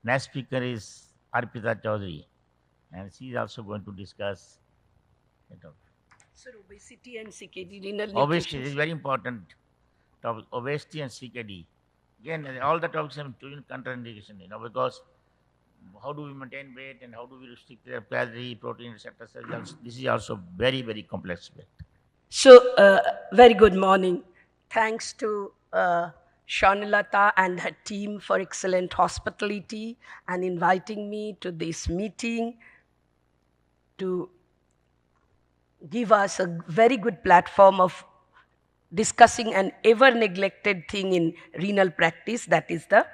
Next speaker is Arpita Chaudhary, and she is also going to discuss the topic. Sir, obesity and CKD, renal Obesity nutrition. is very important topic. Obesity and CKD. Again, all the topics have twin contraindication, because how do we maintain weight and how do we restrict the calorie, protein, etc. This is also very, very complex subject. So, very good morning. Thanks to Shanilata and her team for excellent hospitality and inviting me to this meeting to give us a very good platform of discussing an ever neglected thing in renal practice, that is the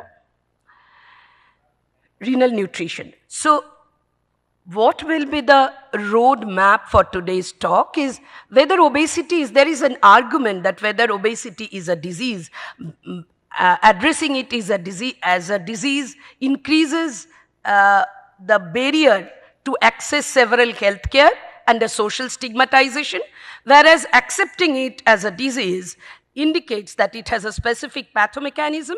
renal nutrition. So, what will be the roadmap for today's talk is whether obesity is, there is an argument that whether obesity is a disease, addressing it is a disease, as a disease increases the barrier to access several healthcare and the social stigmatization, whereas accepting it as a disease indicates that it has a specific pathomechanism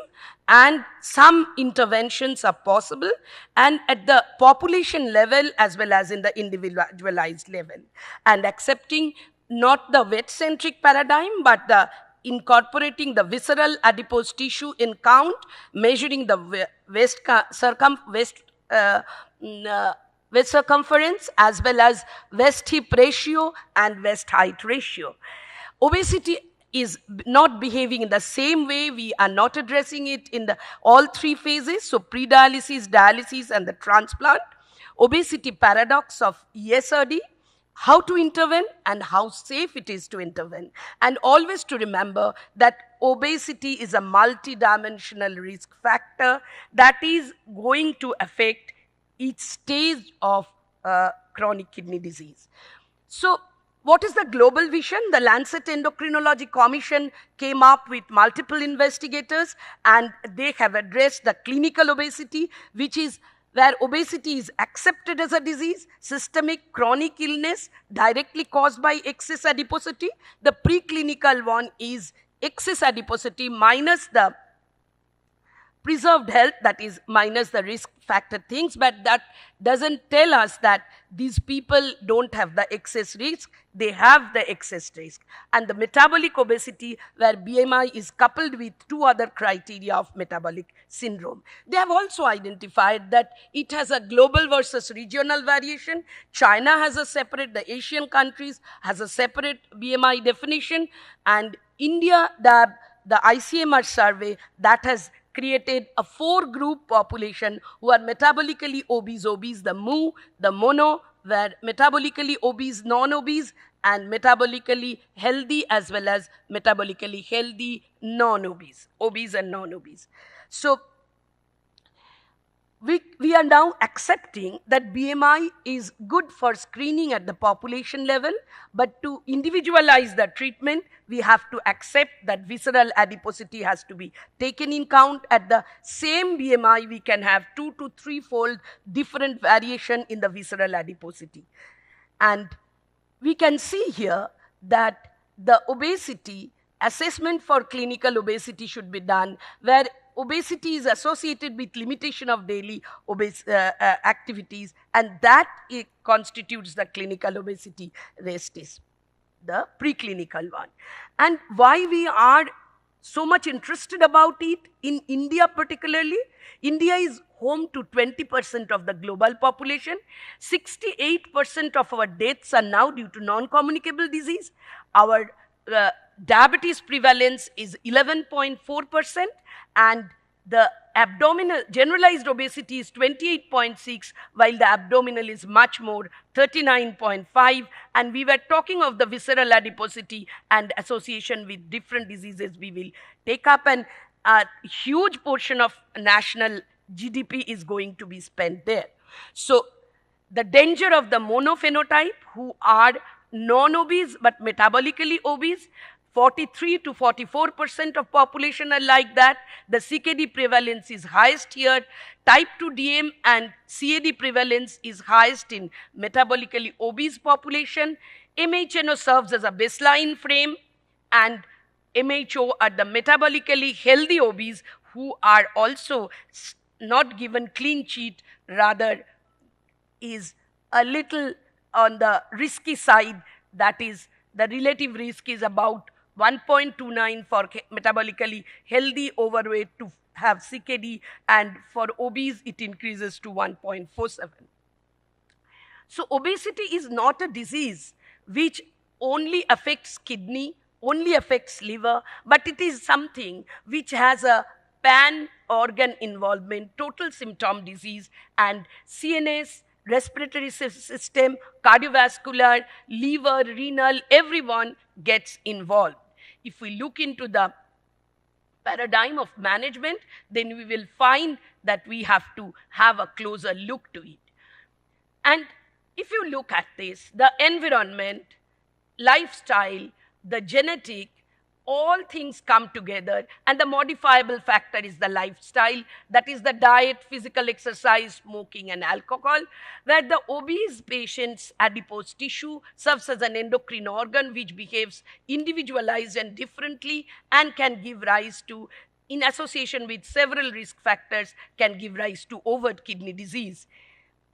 and some interventions are possible and at the population level as well as in the individualized level, and accepting not the weight-centric paradigm but the incorporating the visceral adipose tissue in count, measuring the waist circumference as well as waist hip ratio and waist height ratio. Obesity is not behaving in the same way. We are not addressing it in the all three phases, so pre-dialysis, dialysis and the transplant. Obesity paradox of ESRD, how to intervene and how safe it is to intervene, and always to remember that obesity is a multidimensional risk factor that is going to affect each stage of chronic kidney disease. So, what is the global vision? The Lancet Endocrinology Commission came up with multiple investigators and they have addressed the clinical obesity, which is where obesity is accepted as a disease, systemic chronic illness directly caused by excess adiposity. The preclinical one is excess adiposity minus the preserved health, that is minus the risk factor things, but that doesn't tell us that these people don't have the excess risk, they have the excess risk. And the metabolic obesity, where BMI is coupled with two other criteria of metabolic syndrome. They have also identified that it has a global versus regional variation. China has a separate, the Asian countries has a separate BMI definition, and India, the ICMR survey that has created a 4-group population who are metabolically obese, the MU, the mono, where metabolically obese, non-obese, and metabolically healthy as well as metabolically healthy, non-obese, obese and non-obese. So, we are now accepting that BMI is good for screening at the population level, but to individualize the treatment, we have to accept that visceral adiposity has to be taken in count. At the same BMI, we can have 2 to 3-fold different variation in the visceral adiposity. And we can see here that the obesity assessment for clinical obesity should be done, where obesity is associated with limitation of daily activities, and that it constitutes the clinical obesity. Rest is the preclinical one. And why we are so much interested about it in India particularly, India is home to 20% of the global population. 68% of our deaths are now due to non-communicable disease. Our diabetes prevalence is 11.4%, and the abdominal generalized obesity is 28.6, while the abdominal is much more, 39.5. And we were talking of the visceral adiposity and association with different diseases. We will take up, and a huge portion of national GDP is going to be spent there. So, the danger of the monophenotype who are non-obese but metabolically obese, 43 to 44% of population are like that. The CKD prevalence is highest here. Type 2 DM and CAD prevalence is highest in metabolically obese population. MHNO serves as a baseline frame, and MHO are the metabolically healthy obese who are also not given clean sheet, rather is a little on the risky side. That is, the relative risk is about 1.29 for metabolically healthy overweight to have CKD, and for obese it increases to 1.47. So obesity is not a disease which only affects kidney, only affects liver, but it is something which has a pan-organ involvement, total symptom disease, and CNS, respiratory system, cardiovascular, liver, renal, everyone gets involved. If we look into the paradigm of management, then we will find that we have to have a closer look to it. And if you look at this, the environment, lifestyle, the genetic, all things come together, and the modifiable factor is the lifestyle, that is the diet, physical exercise, smoking, and alcohol, where the obese patient's adipose tissue serves as an endocrine organ which behaves individualized and differently and can give rise to, in association with several risk factors, can give rise to overt kidney disease.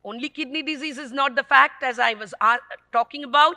Only kidney disease is not the fact, as I was talking about.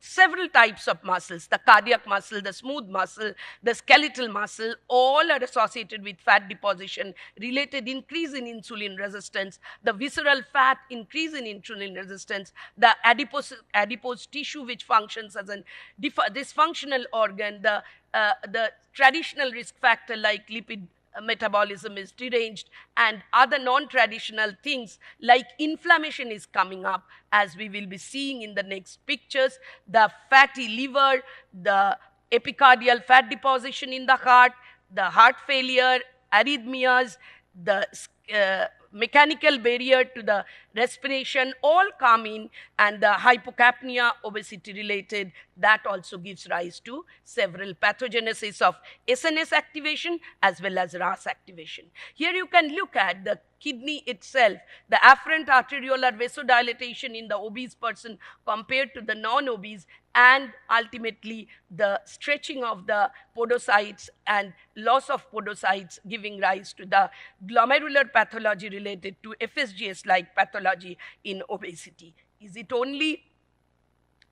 Several types of muscles, the cardiac muscle, the smooth muscle, the skeletal muscle, all are associated with fat deposition, related increase in insulin resistance, the visceral fat increase in insulin resistance, the adipose tissue which functions as a dysfunctional organ, the traditional risk factor like lipid metabolism is deranged, and other non-traditional things like inflammation is coming up, as we will be seeing in the next pictures. The fatty liver, the epicardial fat deposition in the heart failure, arrhythmias, the mechanical barrier to the respiration all come in, and the hypocapnia, obesity related, that also gives rise to several pathogenesis of SNS activation as well as RAS activation. Here you can look at the kidney itself, the afferent arteriolar vasodilatation in the obese person compared to the non-obese, and ultimately the stretching of the podocytes and loss of podocytes giving rise to the glomerular pathology related to FSGS-like pathology in obesity. Is it only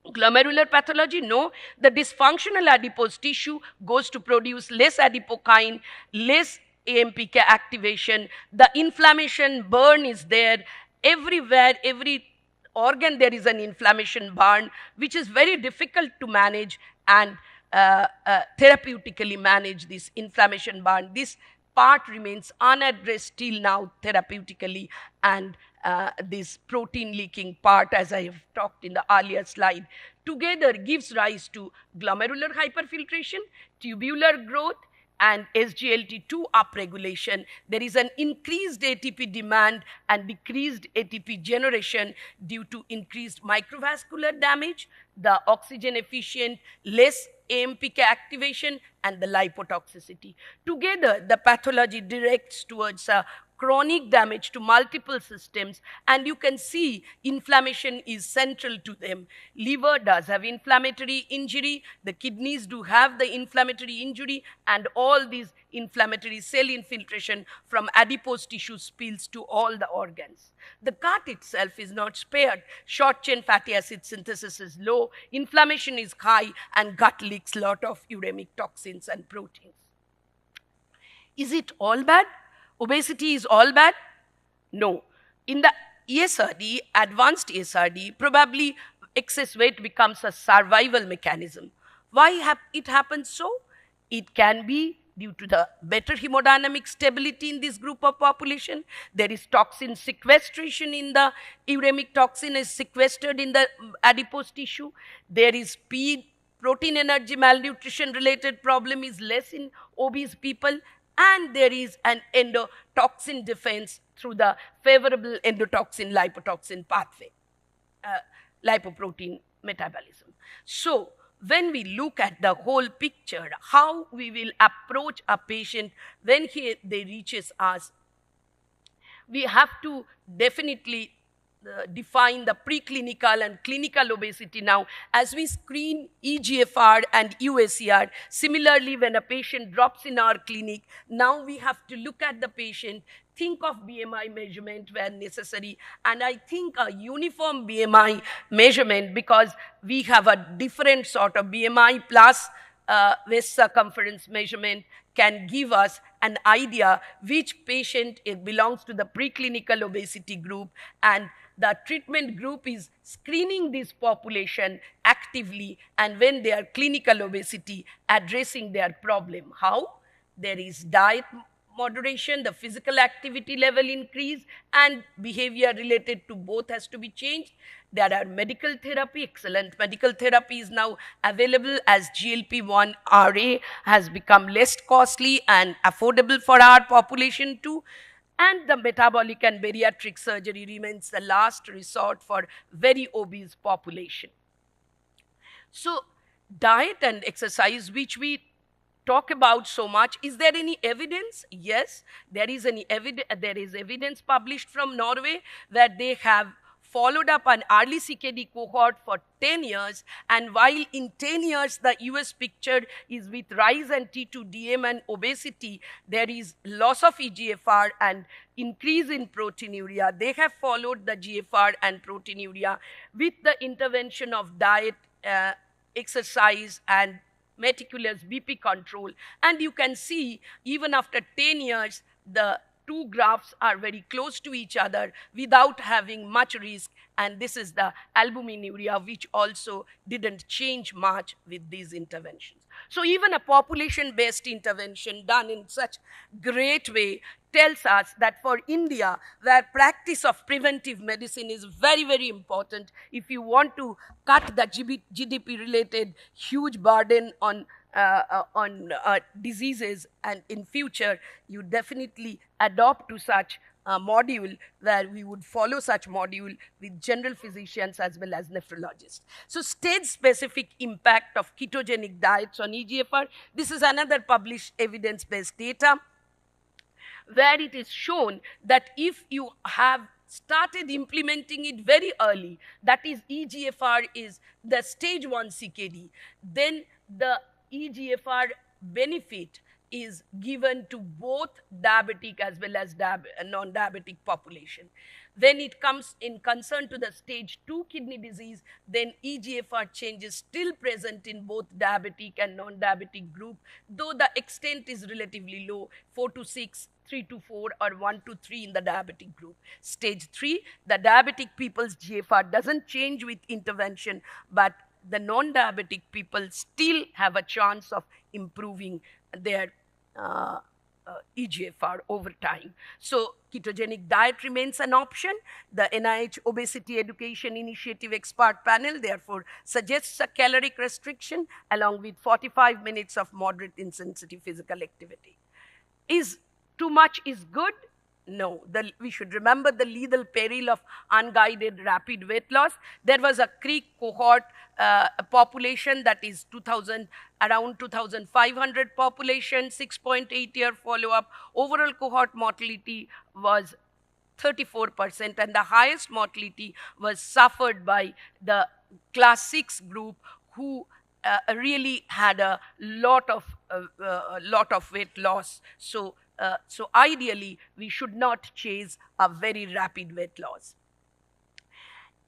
glomerular pathology? No. The dysfunctional adipose tissue goes to produce less adipokine, less AMPK activation, the inflammation burn is there. Everywhere, every organ there is an inflammation burn, which is very difficult to manage and therapeutically manage this inflammation burn. This part remains unaddressed till now therapeutically, and this protein leaking part, as I have talked in the earlier slide, together gives rise to glomerular hyperfiltration, tubular growth, and SGLT2 upregulation. There is an increased ATP demand and decreased ATP generation due to increased microvascular damage, the oxygen efficient, less AMPK activation, and the lipotoxicity. Together, the pathology directs towards a chronic damage to multiple systems, and you can see inflammation is central to them. Liver does have inflammatory injury, the kidneys do have the inflammatory injury, and all these inflammatory cell infiltration from adipose tissue spills to all the organs. The gut itself is not spared. Short chain fatty acid synthesis is low, inflammation is high, and gut leaks a lot of uremic toxins and proteins. Is it all bad? Obesity is all bad? No. In the ESRD, advanced ESRD, probably excess weight becomes a survival mechanism. Why it happens so? It can be due to the better hemodynamic stability in this group of population. There is toxin sequestration in the uremic toxin is sequestered in the adipose tissue. There is protein energy malnutrition related problem is less in obese people. And there is an endotoxin defense through the favorable endotoxin lipotoxin pathway, lipoprotein metabolism. So when we look at the whole picture, how we will approach a patient when they reaches us, we have to definitely define the preclinical and clinical obesity now. As we screen EGFR and UACR, similarly, when a patient drops in our clinic, now we have to look at the patient, think of BMI measurement where necessary, and I think a uniform BMI measurement, because we have a different sort of BMI plus waist circumference measurement, can give us an idea which patient it belongs to the preclinical obesity group, and the treatment group is screening this population actively, and when they are clinical obesity, addressing their problem. How? There is diet moderation, the physical activity level increase, and behavior related to both has to be changed. There are medical therapy, excellent medical therapy is now available, as GLP-1 RA has become less costly and affordable for our population too. And the metabolic and bariatric surgery remains the last resort for very obese population. So diet and exercise, which we talk about so much, is there any evidence? Yes, there is evidence published from Norway where they have followed up an early CKD cohort for 10 years, and while in 10 years the US picture is with rise in T2DM and obesity, there is loss of EGFR and increase in proteinuria. They have followed the GFR and proteinuria with the intervention of diet, exercise, and meticulous BP control, and you can see even after 10 years the two graphs are very close to each other without having much risk, and this is the albuminuria, which also didn't change much with these interventions. So even a population-based intervention done in such great way tells us that for India, where practice of preventive medicine is very, very important, if you want to cut the GDP-related huge burden on diseases, and in future, you definitely adopt to such a module where we would follow such module with general physicians as well as nephrologists. So stage-specific impact of ketogenic diets on EGFR. This is another published evidence-based data where it is shown that if you have started implementing it very early, that is EGFR is the stage 1 CKD, then the EGFR benefit is given to both diabetic as well as non-diabetic population. When it comes in concern to the stage 2 kidney disease, then EGFR change is still present in both diabetic and non-diabetic group, though the extent is relatively low, 4 to 6, 3 to 4, or 1 to 3 in the diabetic group. Stage 3, the diabetic people's GFR doesn't change with intervention, but the non-diabetic people still have a chance of improving their EGFR over time. So ketogenic diet remains an option. The NIH Obesity Education Initiative expert panel therefore suggests a caloric restriction along with 45 minutes of moderate intensity physical activity. Is too much is good? No, we should remember the lethal peril of unguided rapid weight loss. There was a CREEK cohort population, that is around 2,500 population, 6.8-year follow-up. Overall cohort mortality was 34%, and the highest mortality was suffered by the class 6 group, who really had a lot of weight loss. So ideally, we should not chase a very rapid weight loss.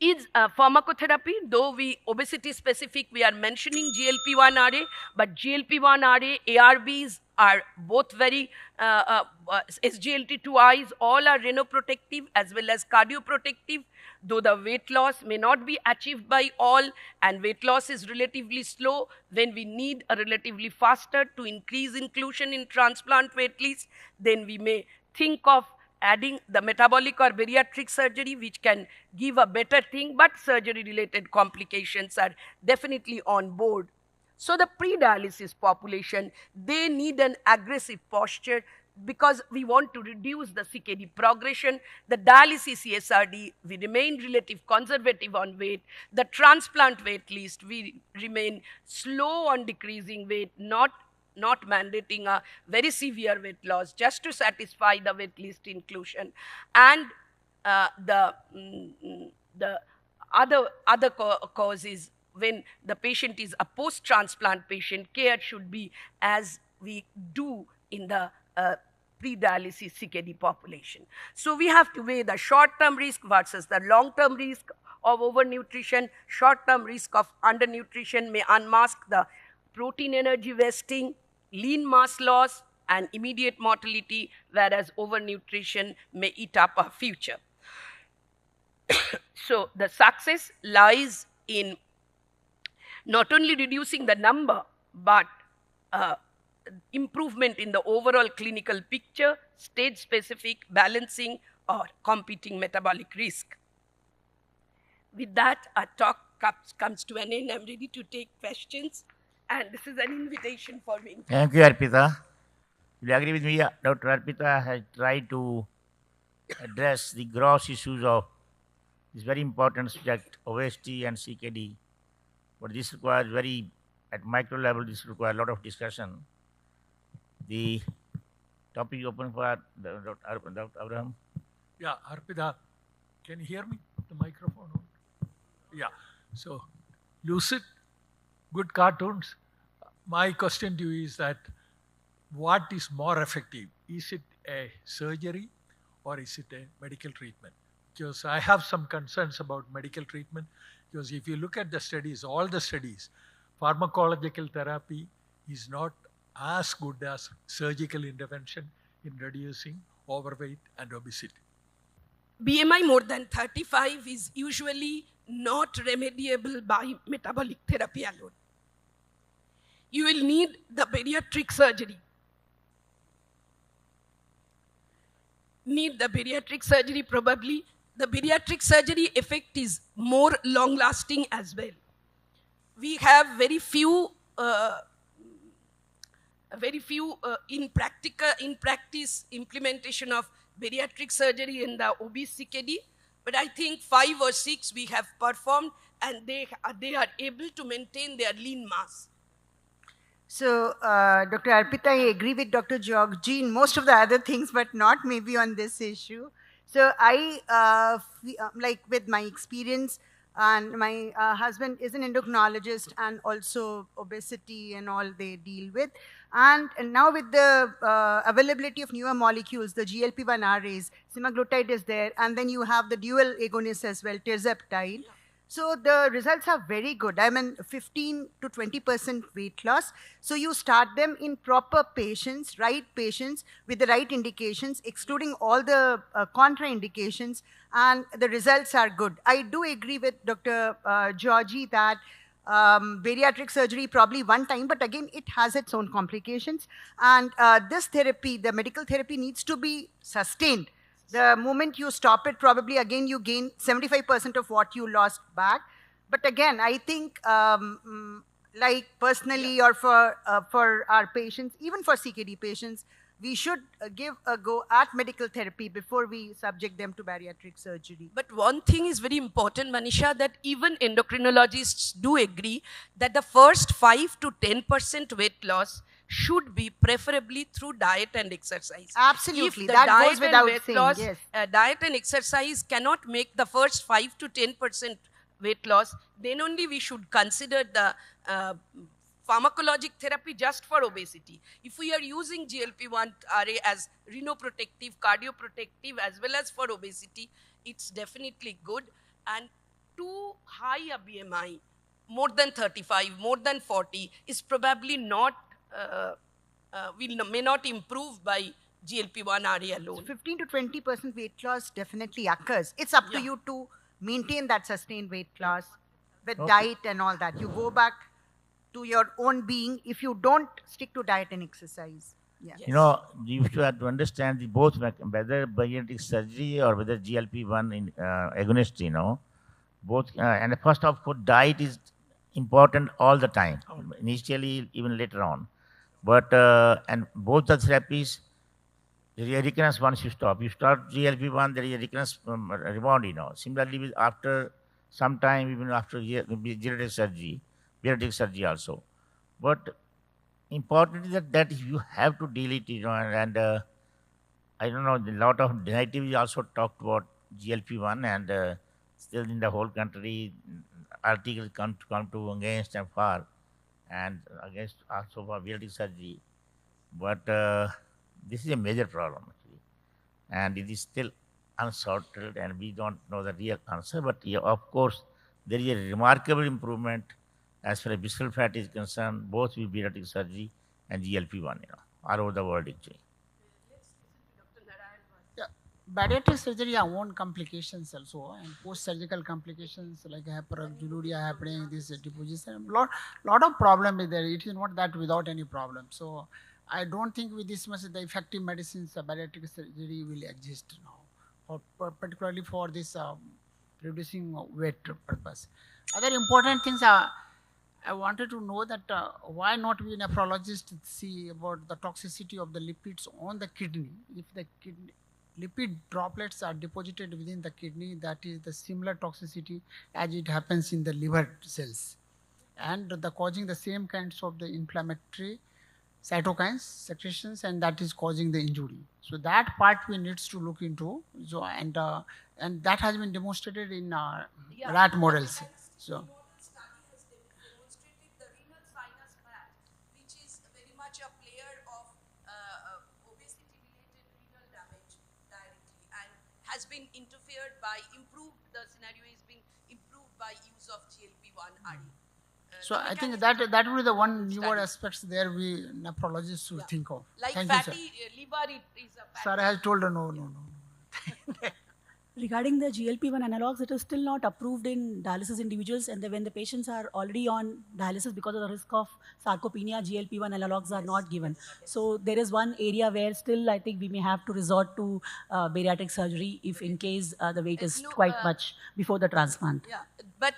Is pharmacotherapy, though obesity specific, we are mentioning GLP-1 RA, but GLP-1 RA, ARBs are both very, SGLT2Is, all are renoprotective as well as cardioprotective, though the weight loss may not be achieved by all, and weight loss is relatively slow when we need a relatively faster to increase inclusion in transplant wait list, then we may think of adding the metabolic or bariatric surgery, which can give a better thing, but surgery-related complications are definitely on board. So the pre-dialysis population, they need an aggressive posture because we want to reduce the CKD progression. The dialysis CSRD, we remain relative conservative on weight. The transplant wait list, we remain slow on decreasing weight, not mandating a very severe weight loss just to satisfy the wait list inclusion. And the other cause is when the patient is a post-transplant patient, care should be as we do in the pre-dialysis CKD population. So we have to weigh the short-term risk versus the long-term risk of overnutrition. Short-term risk of undernutrition may unmask the protein energy wasting, lean mass loss, and immediate mortality, whereas overnutrition may eat up our future. So the success lies in not only reducing the number, but improvement in the overall clinical picture, stage-specific balancing, or competing metabolic risk. With that, our talk comes to an end. I'm ready to take questions, and this is an invitation for me. Thank you, Arpita. You agree with me? Dr. Arpita has tried to address the gross issues of this very important subject, obesity and CKD. But this requires at micro level, this requires a lot of discussion. The topic open for Dr. Abraham. Yeah, Arpita, can you hear me? The microphone on? Yeah. So, lucid, good cartoons. My question to you is that what is more effective? Is it a surgery or is it a medical treatment? Because I have some concerns about medical treatment. Because if you look at the studies, all the studies, pharmacological therapy is not as good as surgical intervention in reducing overweight and obesity. BMI more than 35 is usually not remediable by metabolic therapy alone. You will need the bariatric surgery. Probably. The bariatric surgery effect is more long-lasting as well. We have very few in practice implementation of bariatric surgery in the obese CKD, but I think 5 or 6 we have performed, and they are able to maintain their lean mass. So, Dr. Arpita, I agree with Dr. Jogji in most of the other things, but not maybe on this issue. So, I, like with my experience, and my husband is an endocrinologist, and also obesity and all they deal with. And now with the availability of newer molecules, the GLP-1 RAs, semaglutide is there, and then you have the dual agonists as well, tirzepatide. So the results are very good. I mean, 15 to 20% weight loss. So you start them in proper patients, right patients with the right indications, excluding all the contraindications, and the results are good. I do agree with Dr. Georgie that bariatric surgery probably one time, but again, it has its own complications. And this therapy, the medical therapy, needs to be sustained. The moment you stop it, probably again you gain 75% of what you lost back. But again, I think like personally or for our patients, even for CKD patients, we should give a go at medical therapy before we subject them to bariatric surgery. But one thing is very important, Manisha, that even endocrinologists do agree that the first 5 to 10% weight loss should be preferably through diet and exercise. Absolutely, If the that diet goes without and weight saying, loss, yes. Diet and exercise cannot make the first 5 to 10% weight loss, then only we should consider the pharmacologic therapy just for obesity. If we are using GLP-1 RA as renoprotective, cardioprotective, as well as for obesity, it's definitely good. And too high a BMI, more than 35, more than 40, is probably not, may not improve by GLP-1 RA alone. So 15 to 20% weight loss definitely occurs. It's up to you to maintain that sustained weight loss with diet and all that. You go back to your own being if you don't stick to diet and exercise. Yeah. You know, you should have to understand both, whether bariatric surgery or whether GLP-1 agonist, you know, both. And first of all, diet is important all the time, initially, even later on. But, and both the therapies, there is a recurrence once you stop. You start GLP-1, there is a recurrence rebound, you know. Similarly, with after some time, even after bariatric surgery also. But important is that you have to deal it, you know, and I don't know, a lot of narrative is also talked about GLP-1, and still in the whole country, articles come to against and for, and against also for bariatric surgery. But this is a major problem actually, and it is still unsorted, and we don't know the real answer. But yeah, of course, there is a remarkable improvement as far as visceral fat is concerned, both with bariatric surgery and GLP-1, all over the world actually. Yeah, bariatric surgery have own complications also, and post-surgical complications like hypergluria happening, this deposition, lot of problem is there. It is not that without any problem. So I don't think with this much the effective medicines, bariatric surgery will exist now, particularly for this reducing weight purpose. Other important things are. I wanted to know that why not we nephrologists see about the toxicity of the lipids on the kidney. If the lipid droplets are deposited within the kidney, that is the similar toxicity as it happens in the liver cells, and the causing the same kinds of the inflammatory cytokines secretions, and that is causing the injury. So that part we needs to look into. So and that has been demonstrated in rat models. So. Demonstrated the renal sinus fat, which is very much a player of obesity-related renal damage directly, and has been interfered by the scenario is being improved by use of GLP-1 RE. So I think that will be the one newer aspects there we nephrologists should think of. Like Thank fatty you, liver, it is a sir. Sir has told no. Regarding the GLP-1 analogs, it is still not approved in dialysis individuals, and when the patients are already on dialysis because of the risk of sarcopenia, GLP-1 analogs are not given. So there is one area where still I think we may have to resort to bariatric surgery if in case the weight is quite much before the transplant. Yeah, but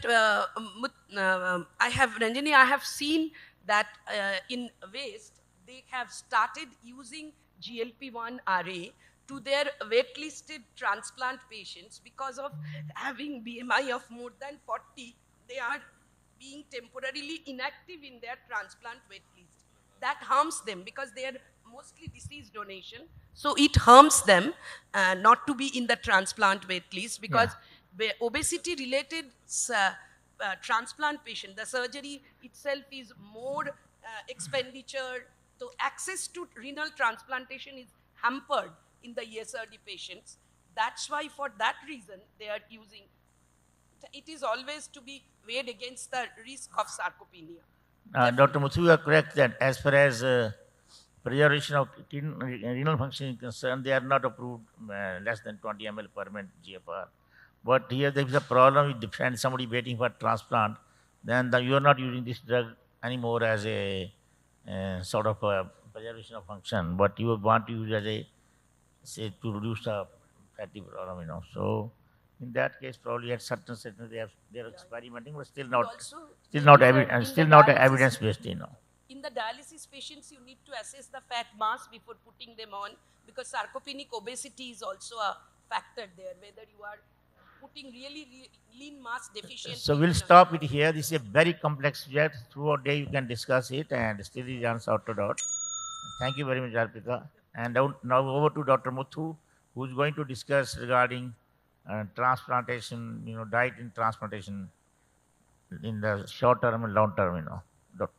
Ranjani, I have seen that in waste, they have started using GLP-1 RA to their wait-listed transplant patients because of having BMI of more than 40. They are being temporarily inactive in their transplant wait list. That harms them because they are mostly deceased donation. So it harms them not to be in the transplant wait list because obesity-related transplant patient, the surgery itself is more expenditure. So access to renal transplantation is hampered in the ESRD patients. That's why for that reason they are using, it is always to be weighed against the risk of sarcopenia. Dr. Muthu, you are correct that as far as preservation of renal function is concerned, they are not approved less than 20 ml per minute GFR. But here there is a problem with different somebody waiting for transplant, then you are not using this drug anymore as a sort of a preservation of function, but you want to use as a, say, to reduce the fatty problem, So in that case, probably at certain they are experimenting, but still not evidence based, In the dialysis patients, you need to assess the fat mass before putting them on because sarcopenic obesity is also a factor there, whether you are putting really lean mass deficient. So we'll stop it here. This is a very complex subject. Throughout day you can discuss it and still is unsorted out. Thank you very much, Arpita. And now over to Dr. Muthu, who is going to discuss regarding transplantation, diet in transplantation in the short term and long term, Doctor.